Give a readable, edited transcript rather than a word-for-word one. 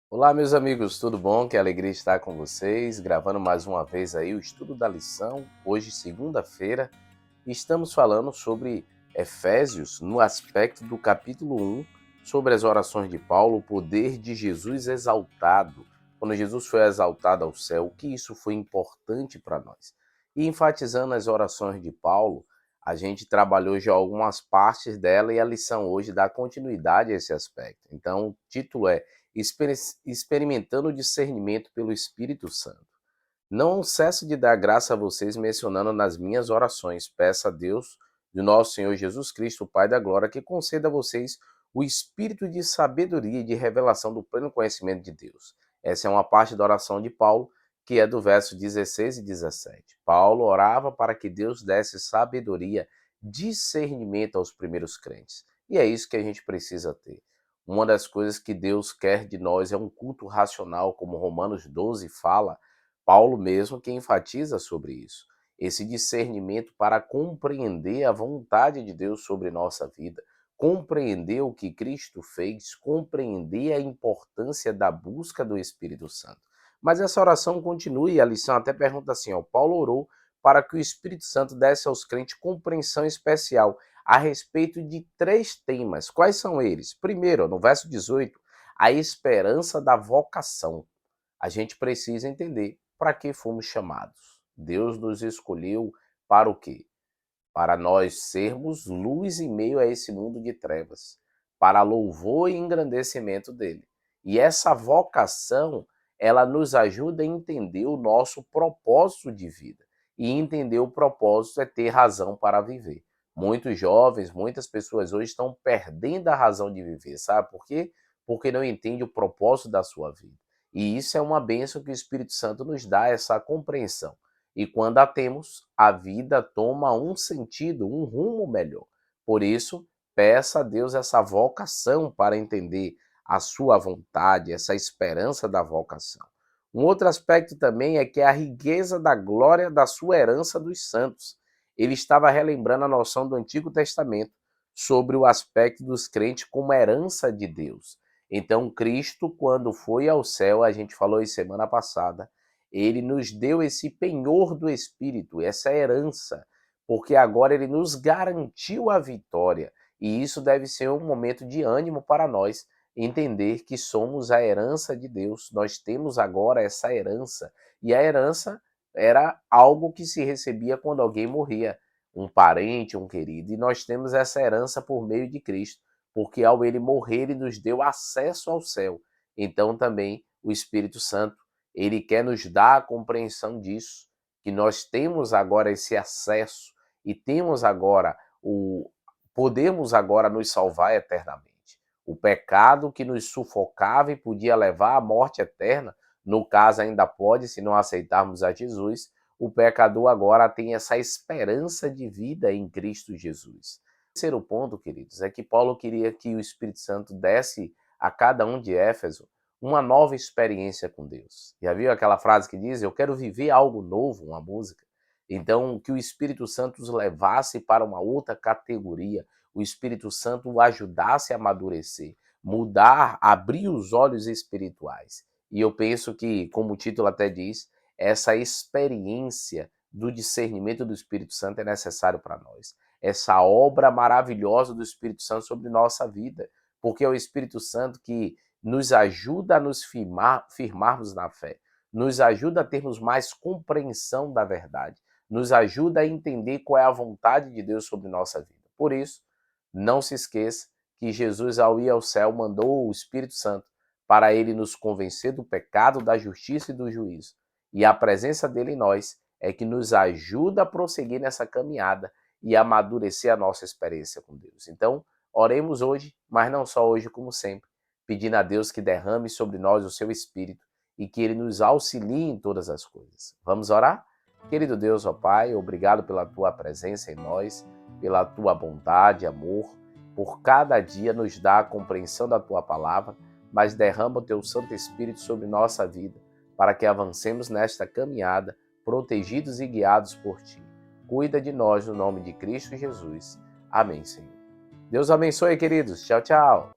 Olá, meus amigos, tudo bom? Que alegria estar com vocês, gravando mais uma vez aí o estudo da lição. Hoje, segunda-feira, estamos falando sobre Efésios, no aspecto do capítulo 1, sobre as orações de Paulo, o poder de Jesus exaltado. Quando Jesus foi exaltado ao céu, o que isso foi importante para nós? E enfatizando as orações de Paulo, a gente trabalhou já algumas partes dela e a lição hoje dá continuidade a esse aspecto. Então, o título é Experimentando o discernimento pelo Espírito Santo. Não cesso de dar graça a vocês mencionando nas minhas orações. Peça a Deus, de nosso Senhor Jesus Cristo, o Pai da Glória, que conceda a vocês o espírito de sabedoria e de revelação do pleno conhecimento de Deus. Essa é uma parte da oração de Paulo, que é do verso 16 e 17. Paulo orava para que Deus desse sabedoria, discernimento aos primeiros crentes. E é isso que a gente precisa ter. Uma das coisas que Deus quer de nós é um culto racional, como Romanos 12 fala. Paulo mesmo que enfatiza sobre isso. Esse discernimento para compreender a vontade de Deus sobre nossa vida, compreender o que Cristo fez, compreender a importância da busca do Espírito Santo. Mas essa oração continua e a lição até pergunta assim, ó, Paulo orou para que o Espírito Santo desse aos crentes compreensão especial a respeito de três temas. Quais são eles? Primeiro, no verso 18, a esperança da vocação. A gente precisa entender para que fomos chamados. Deus nos escolheu para o quê? Para nós sermos luz em meio a esse mundo de trevas, para louvor e engrandecimento dele. E essa vocação, ela nos ajuda a entender o nosso propósito de vida. E entender o propósito é ter razão para viver. Muitos jovens, muitas pessoas hoje estão perdendo a razão de viver, sabe por quê? Porque não entende o propósito da sua vida. E isso é uma bênção que o Espírito Santo nos dá, essa compreensão. E quando a temos, a vida toma um sentido, um rumo melhor. Por isso, peça a Deus essa vocação para entender a sua vontade, essa esperança da vocação. Um outro aspecto também é que a riqueza da glória da sua herança dos santos. Ele estava relembrando a noção do Antigo Testamento sobre o aspecto dos crentes como herança de Deus. Então, Cristo, quando foi ao céu, a gente falou isso semana passada, ele nos deu esse penhor do Espírito, essa herança, porque agora ele nos garantiu a vitória. E isso deve ser um momento de ânimo para nós, entender que somos a herança de Deus. Nós temos agora essa herança. E a herança era algo que se recebia quando alguém morria, um parente, um querido. E nós temos essa herança por meio de Cristo, porque ao ele morrer, ele nos deu acesso ao céu. Então também o Espírito Santo ele quer nos dar a compreensão disso, que nós temos agora esse acesso e temos agora podemos agora nos salvar eternamente. O pecado que nos sufocava e podia levar à morte eterna, no caso ainda pode, se não aceitarmos a Jesus, o pecador agora tem essa esperança de vida em Cristo Jesus. O terceiro ponto, queridos, é que Paulo queria que o Espírito Santo desse a cada um de Éfeso uma nova experiência com Deus. Já viu aquela frase que diz, eu quero viver algo novo, uma música? Então, que o Espírito Santo os levasse para uma outra categoria, o Espírito Santo o ajudasse a amadurecer, mudar, abrir os olhos espirituais. E eu penso que, como o título até diz, essa experiência do discernimento do Espírito Santo é necessário para nós. Essa obra maravilhosa do Espírito Santo sobre nossa vida, porque é o Espírito Santo que nos ajuda a nos firmarmos na fé, nos ajuda a termos mais compreensão da verdade, nos ajuda a entender qual é a vontade de Deus sobre nossa vida. Por isso, não se esqueça que Jesus, ao ir ao céu, mandou o Espírito Santo para ele nos convencer do pecado, da justiça e do juízo. E a presença dele em nós é que nos ajuda a prosseguir nessa caminhada e a amadurecer a nossa experiência com Deus. Então, oremos hoje, mas não só hoje, como sempre, pedindo a Deus que derrame sobre nós o seu Espírito e que ele nos auxilie em todas as coisas. Vamos orar? Querido Deus, ó Pai, obrigado pela tua presença em nós, pela tua bondade, amor, por cada dia nos dar a compreensão da tua palavra, mas derrama o teu Santo Espírito sobre nossa vida, para que avancemos nesta caminhada, protegidos e guiados por ti. Cuida de nós no nome de Cristo Jesus. Amém, Senhor. Deus abençoe, queridos. Tchau, tchau.